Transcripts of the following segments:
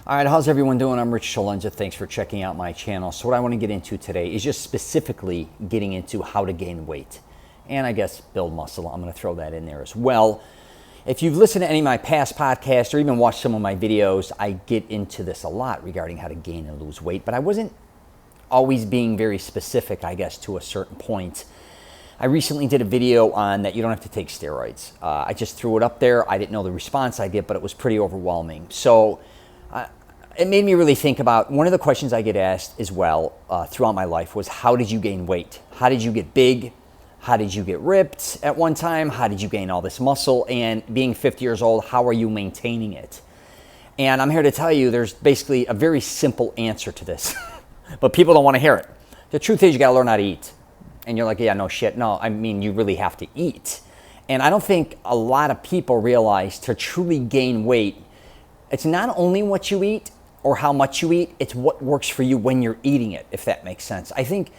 All right, how's everyone doing? I'm Rich Celenza. Thanks for checking out my channel. So what I want to get into today is just specifically getting into how to gain weight and I guess build muscle. I'm going to throw that in there as well. If you've listened to any of my past podcasts or even watched some of my videos, I get into this a lot regarding how to gain and lose weight, but I wasn't always being very specific, I guess, to a certain point. I recently did a video on that you don't have to take steroids. I just threw it up there. I didn't know the response I get, but it was pretty overwhelming. So it made me really think about one of the questions I get asked as well throughout my life was, how did you gain weight? How did you get big? How did you get ripped at one time? How did you gain all this muscle? And being 50 years old, how are you maintaining it? And I'm here to tell you there's basically a very simple answer to this, but people don't want to hear it. The truth is you got to learn how to eat. And you're like, yeah, no shit. No, I mean, you really have to eat. And I don't think a lot of people realize to truly gain weight, it's not only what you eat or how much you eat, it's what works for you when you're eating it, if that makes sense. I think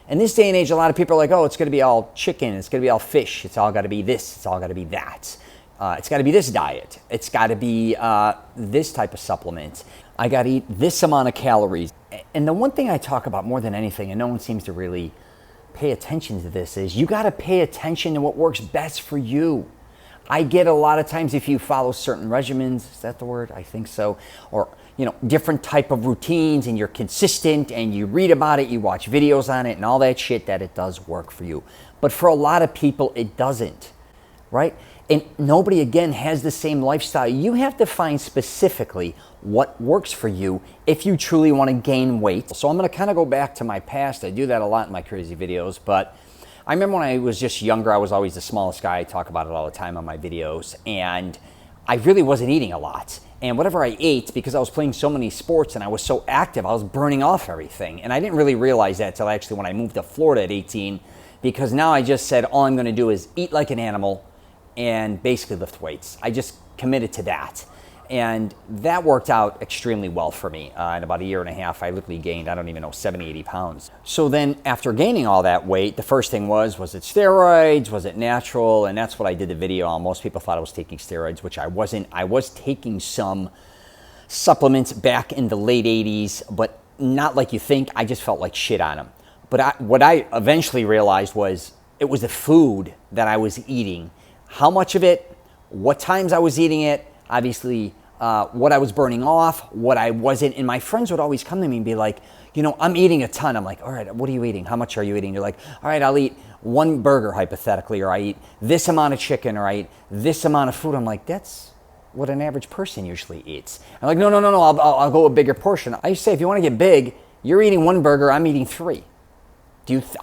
in this day and age, a lot of people are like, oh, it's going to be all chicken, it's going to be all fish, it's all got to be this, it's all got to be that. It's got to be this diet. It's got to be this type of supplement. I got to eat this amount of calories. And the one thing I talk about more than anything, and no one seems to really pay attention to this, is you got to pay attention to what works best for you. I get a lot of times if you follow certain regimens, is that the word? I think so. Or, different type of routines and you're consistent and you read about it, you watch videos on it and all that shit, that it does work for you. But for a lot of people, it doesn't, right? And nobody, again, has the same lifestyle. You have to find specifically what works for you if you truly want to gain weight. So I'm going to kind of go back to my past. I do that a lot in my crazy videos, but I remember when I was just younger, I was always the smallest guy. I talk about it all the time on my videos, and I really wasn't eating a lot. And whatever I ate, because I was playing so many sports and I was so active, I was burning off everything. And I didn't really realize that until actually when I moved to Florida at 18, because now I just said all I'm going to do is eat like an animal and basically lift weights. I just committed to that. And that worked out extremely well for me. In about a year and a half, I literally gained, 70, 80 pounds. So then after gaining all that weight, the first thing was it steroids? Was it natural? And that's what I did the video on. Most people thought I was taking steroids, which I wasn't. I was taking some supplements back in the late 80s, but not like you think. I just felt like shit on them. But what I eventually realized was it was the food that I was eating. How much of it, what times I was eating it, obviously what I was burning off, what I wasn't. And my friends would always come to me and be like, I'm eating a ton. I'm like, all right, what are you eating? How much are you eating? You're like, all right, I'll eat one burger hypothetically, or I eat this amount of chicken, or I eat this amount of food. I'm like, that's what an average person usually eats. I'm like, no, I'll go a bigger portion. I used to say, if you want to get big, you're eating one burger, I'm eating three. It's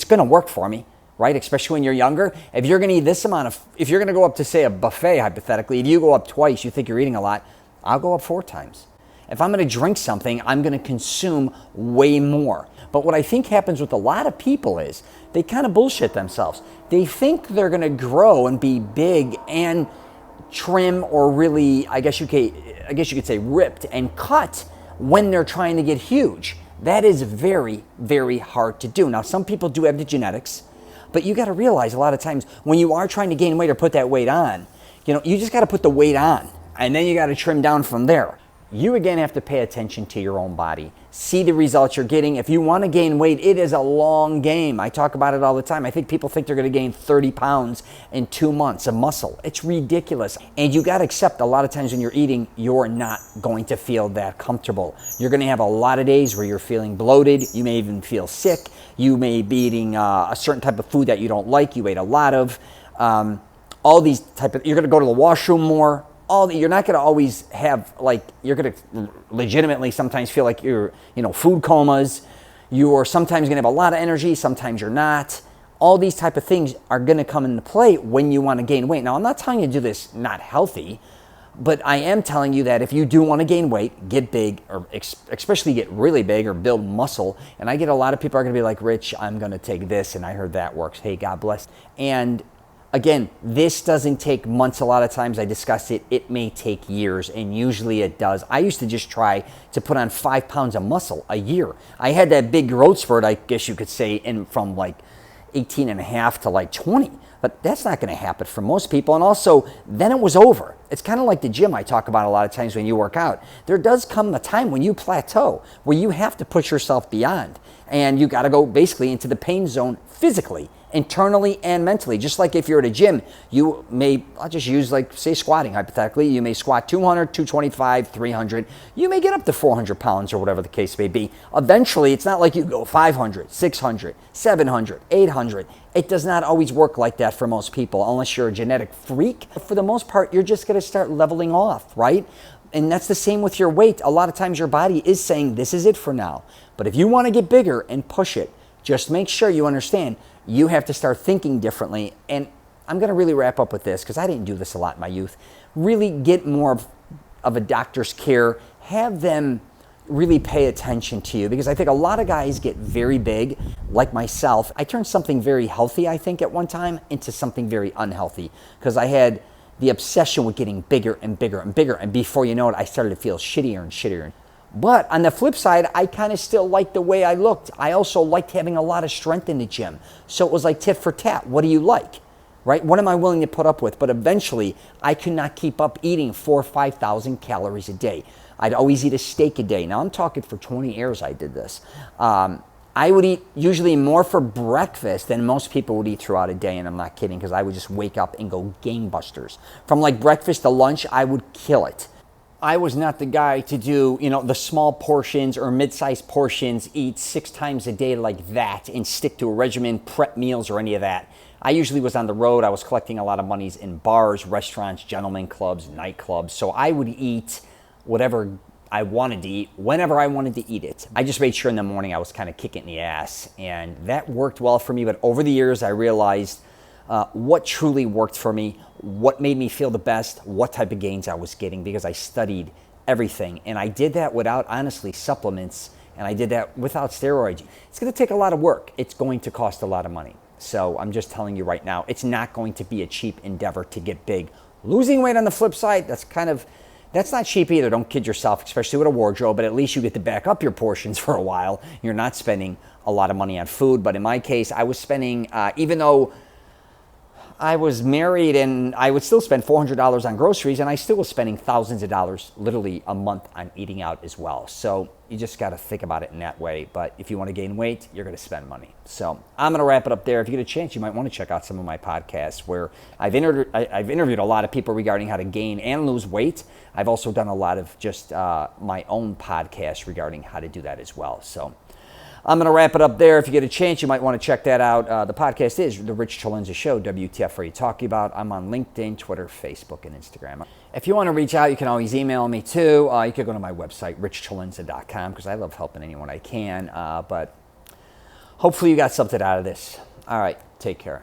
going to work for me. Right? Especially when you're younger. If you're going to eat this amount if you're going to go up to, say, a buffet, hypothetically, if you go up twice, you think you're eating a lot, I'll go up 4 times. If I'm going to drink something, I'm going to consume way more. But what I think happens with a lot of people is they kind of bullshit themselves. They think they're going to grow and be big and trim, or really, I guess you could say ripped and cut when they're trying to get huge. That is very, very hard to do. Now, some people do have the genetics. But you got to realize a lot of times when you are trying to gain weight or put that weight on, you just got to put the weight on and then you got to trim down from there. You again have to pay attention to your own body. See the results you're getting. If you want to gain weight, it is a long game. I talk about it all the time. I think people think they're going to gain 30 pounds in 2 months of muscle. It's ridiculous. And you got to accept a lot of times when you're eating, you're not going to feel that comfortable. You're going to have a lot of days where you're feeling bloated. You may even feel sick. You may be eating a certain type of food that you don't like. You ate a lot of. All these you're going to go to the washroom more. You're not going to always have, you're going to legitimately sometimes feel like you're, food comas. You're sometimes going to have a lot of energy. Sometimes you're not. All these type of things are going to come into play when you want to gain weight. Now, I'm not telling you to do this not healthy, but I am telling you that if you do want to gain weight, get big, or especially get really big or build muscle. And I get a lot of people are going to be like, Rich, I'm going to take this, and I heard that works. Hey, God bless. And again, this doesn't take months. A lot of times I discuss it. It may take years, and usually it does. I used to just try to put on 5 pounds of muscle a year. I had that big growth spurt, I guess you could say, from 18 and a half to 20. But that's not going to happen for most people. And also, then it was over. It's kind of like the gym I talk about a lot of times when you work out. There does come a time when you plateau, where you have to push yourself beyond. And you got to go basically into the pain zone physically, internally and mentally. Just like if you're at a gym, you may, I'll just use like, say, squatting hypothetically. You may squat 200, 225, 300. You may get up to 400 pounds or whatever the case may be. Eventually, it's not like you go 500, 600, 700, 800. It does not always work like that for most people unless you're a genetic freak. For the most part, you're just going to start leveling off, right? And that's the same with your weight. A lot of times your body is saying, this is it for now. But if you want to get bigger and push it, just make sure you understand you have to start thinking differently. And I'm going to really wrap up with this because I didn't do this a lot in my youth. Really get more of a doctor's care. Have them really pay attention to you, because I think a lot of guys get very big, like myself. I turned something very healthy, I think, at one time into something very unhealthy because I had the obsession with getting bigger and bigger and bigger. And before you know it, I started to feel shittier and shittier. But on the flip side, I kind of still liked the way I looked. I also liked having a lot of strength in the gym. So it was like tit for tat. What do you like? Right? What am I willing to put up with? But eventually, I could not keep up eating 4,000 or 5,000 calories a day. I'd always eat a steak a day. Now, I'm talking for 20 years I did this. I would eat usually more for breakfast than most people would eat throughout a day, and I'm not kidding, because I would just wake up and go gangbusters. From like breakfast to lunch, I would kill it. I was not the guy to do, the small portions or mid-sized portions, eat 6 times a day like that and stick to a regimen, prep meals or any of that. I usually was on the road. I was collecting a lot of monies in bars, restaurants, gentlemen clubs, nightclubs. So I would eat whatever I wanted to eat whenever I wanted to eat it. I just made sure in the morning I was kind of kicking the ass, and that worked well for me. But over the years, I realized what truly worked for me, what made me feel the best, what type of gains I was getting, because I studied everything. And I did that without, honestly, supplements, and I did that without steroids. It's going to take a lot of work. It's going to cost a lot of money. So I'm just telling you right now, it's not going to be a cheap endeavor to get big. Losing weight on the flip side, that's not cheap either. Don't kid yourself, especially with a wardrobe, but at least you get to back up your portions for a while. You're not spending a lot of money on food. But in my case, I was spending, even though I was married, and I would still spend $400 on groceries, and I still was spending thousands of dollars literally a month on eating out as well. So you just got to think about it in that way. But if you want to gain weight, you're going to spend money. So I'm going to wrap it up there. If you get a chance, you might want to check out some of my podcasts where I've interviewed a lot of people regarding how to gain and lose weight. I've also done a lot of just my own podcasts regarding how to do that as well. So I'm going to wrap it up there. If you get a chance, you might want to check that out. The podcast is The Rich Celenza Show, WTF are you talking about? I'm on LinkedIn, Twitter, Facebook, and Instagram. If you want to reach out, you can always email me too. You can go to my website, richcelenza.com, because I love helping anyone I can. But hopefully you got something out of this. All right, take care.